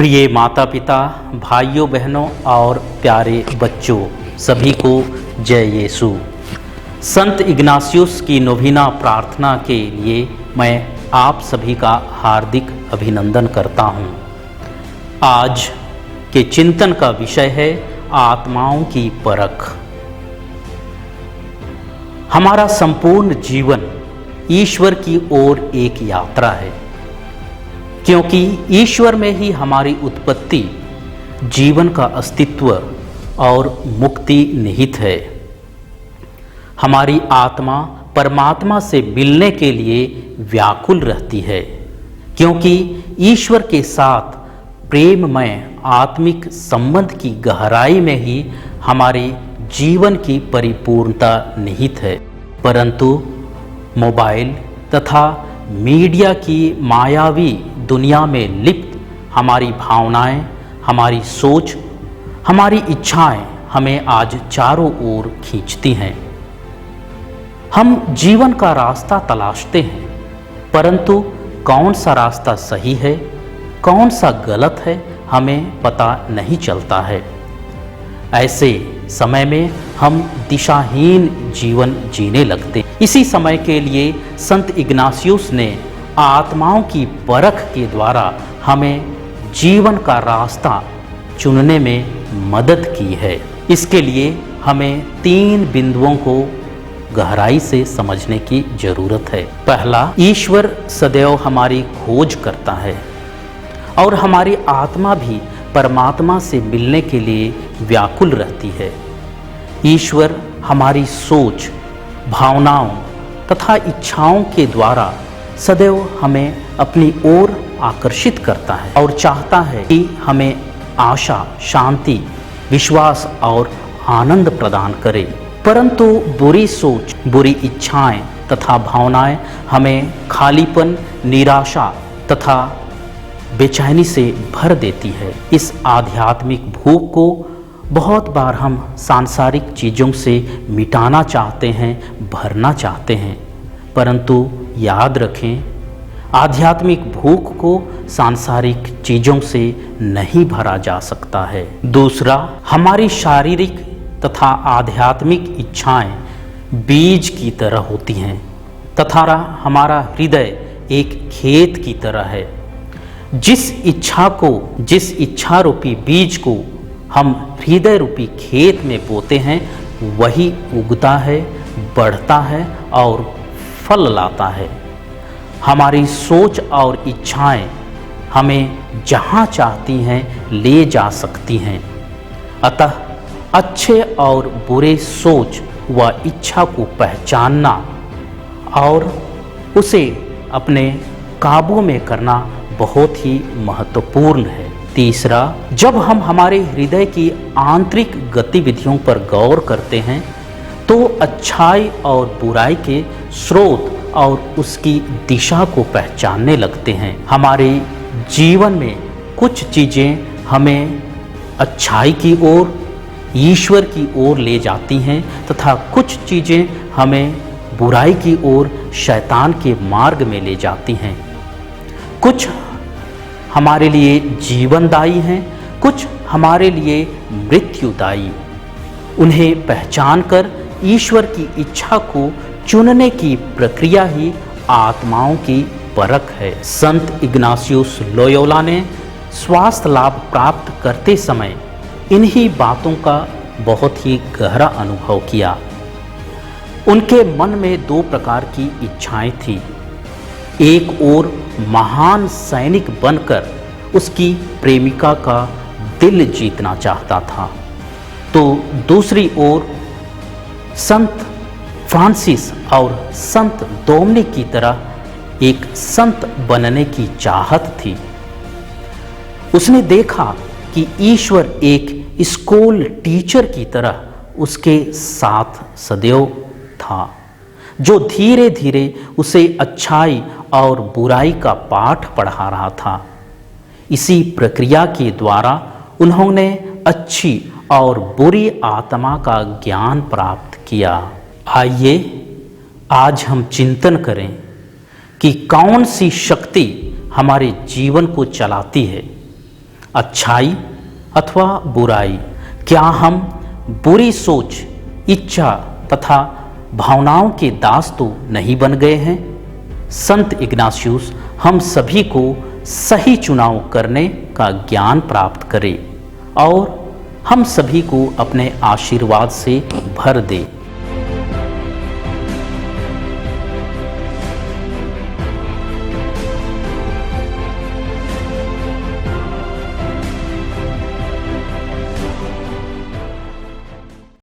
प्रिय माता पिता, भाइयों बहनों और प्यारे बच्चों, सभी को जय यीशु। संत इग्नासियुस की नोविना प्रार्थना के लिए मैं आप सभी का हार्दिक अभिनंदन करता हूँ। आज के चिंतन का विषय है आत्माओं की परख। हमारा संपूर्ण जीवन ईश्वर की ओर एक यात्रा है, क्योंकि ईश्वर में ही हमारी उत्पत्ति, जीवन का अस्तित्व और मुक्ति निहित है। हमारी आत्मा परमात्मा से मिलने के लिए व्याकुल रहती है, क्योंकि ईश्वर के साथ प्रेममय आत्मिक संबंध की गहराई में ही हमारे जीवन की परिपूर्णता निहित है। परंतु मोबाइल तथा मीडिया की मायावी दुनिया में लिप्त हमारी भावनाएं, हमारी सोच, हमारी इच्छाएं हमें आज चारों ओर खींचती हैं। हम जीवन का रास्ता तलाशते हैं, परंतु कौन सा रास्ता सही है, कौन सा गलत है, हमें पता नहीं चलता है। ऐसे समय में हम दिशाहीन जीवन जीने लगते। इसी समय के लिए संत इग्नासियुस ने आत्माओं की परख के द्वारा हमें जीवन का रास्ता चुनने में मदद की है। इसके लिए हमें 3 बिंदुओं को गहराई से समझने की जरूरत है। पहला, ईश्वर सदैव हमारी खोज करता है और हमारी आत्मा भी परमात्मा से मिलने के लिए व्याकुल रहती है। ईश्वर हमारी सोच, भावनाओं तथा इच्छाओं के द्वारा सदैव हमें अपनी ओर आकर्षित करता है और चाहता है कि हमें आशा, शांति, विश्वास और आनंद प्रदान करे। परंतु बुरी सोच, बुरी इच्छाएं तथा भावनाएं हमें खालीपन, निराशा तथा बेचैनी से भर देती है। इस आध्यात्मिक भूख को बहुत बार हम सांसारिक चीज़ों से मिटाना चाहते हैं, भरना चाहते हैं, परंतु याद रखें, आध्यात्मिक भूख को सांसारिक चीज़ों से नहीं भरा जा सकता है। दूसरा, हमारी शारीरिक तथा आध्यात्मिक इच्छाएं बीज की तरह होती हैं तथा हमारा हृदय एक खेत की तरह है। जिस इच्छा रूपी बीज को हम हृदय रूपी खेत में बोते हैं, वही उगता है, बढ़ता है और फल लाता है। हमारी सोच और इच्छाएं हमें जहां चाहती हैं ले जा सकती हैं। अतः अच्छे और बुरे सोच व इच्छा को पहचानना और उसे अपने काबू में करना बहुत ही महत्वपूर्ण है। तीसरा, जब हम हमारे हृदय की आंतरिक गतिविधियों पर गौर करते हैं तो अच्छाई और बुराई के स्रोत और उसकी दिशा को पहचानने लगते हैं। हमारे जीवन में कुछ चीज़ें हमें अच्छाई की ओर, ईश्वर की ओर ले जाती हैं तथा कुछ चीज़ें हमें बुराई की ओर, शैतान के मार्ग में ले जाती हैं। कुछ हमारे लिए जीवनदायी हैं, कुछ हमारे लिए मृत्युदायी। उन्हें पहचानकर ईश्वर की इच्छा को चुनने की प्रक्रिया ही आत्माओं की परख है। संत इग्नासियुस लोयोला ने स्वास्थ्य लाभ प्राप्त करते समय इन्हीं बातों का बहुत ही गहरा अनुभव किया। उनके मन में 2 प्रकार की इच्छाएं थी। एक ओर महान सैनिक बनकर उसकी प्रेमिका का दिल जीतना चाहता था, तो दूसरी ओर संत फ्रांसिस और संत डोमिनिक की तरह एक संत बनने की चाहत थी। उसने देखा कि ईश्वर एक स्कूल टीचर की तरह उसके साथ सदैव था, जो धीरे धीरे उसे अच्छाई और बुराई का पाठ पढ़ा रहा था। इसी प्रक्रिया के द्वारा उन्होंने अच्छी और बुरी आत्मा का ज्ञान प्राप्त किया। आइए आज हम चिंतन करें कि कौन सी शक्ति हमारे जीवन को चलाती है अच्छाई अथवा बुराई? क्या हम बुरी सोच, इच्छा तथा भावनाओं के दास तो नहीं बन गए हैं? संत इग्नाशियस हम सभी को सही चुनाव करने का ज्ञान प्राप्त करे और हम सभी को अपने आशीर्वाद से भर दे।